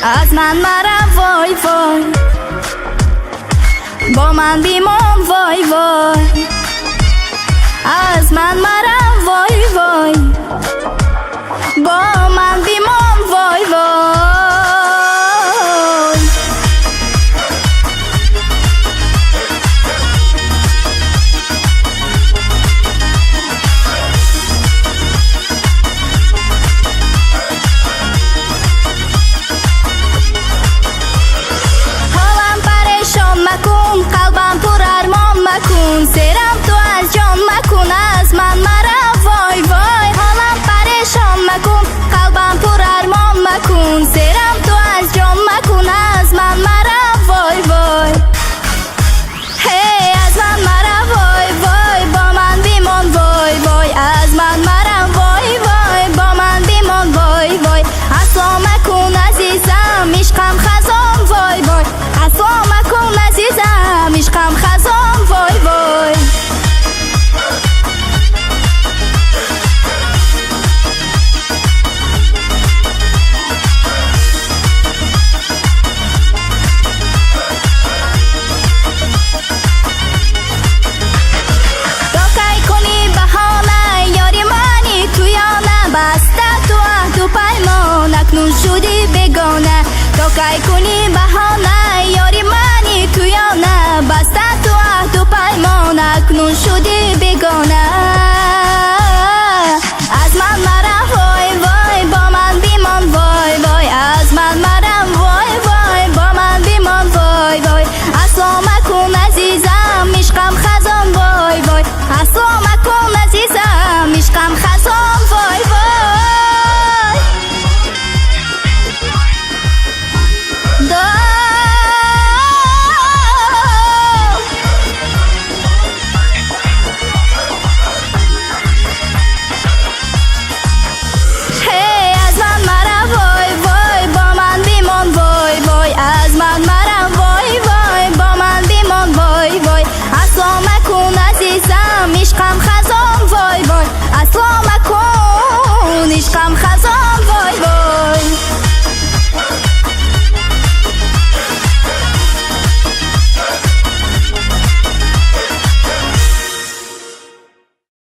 از من مرم وای وای، با من بیمان وای وای، از من مرم وای وای، با من بیمان وای وای. قلبم پر ارمان مکن، سرم تو از جان مکن، از من مرم وای وای. حالم پریشان مکن، قلبم پر ارمان مکن، سرم تو از جان مکن، از من مرم وای وای. هی از من مرم وای وای، با من بیمان وای وای، از من مرم وای وای، با من بیمان وای وای. اصلا مکن عزیزم عشقم خزان وای وای، اصلا مکن عزیزم عشقم خزان وای وای. تو کی کنی بهانه یاری منی تو یا نه، بسته تو عهد و پیمان اکنون شدی بگانه. تو کی کنی بهانه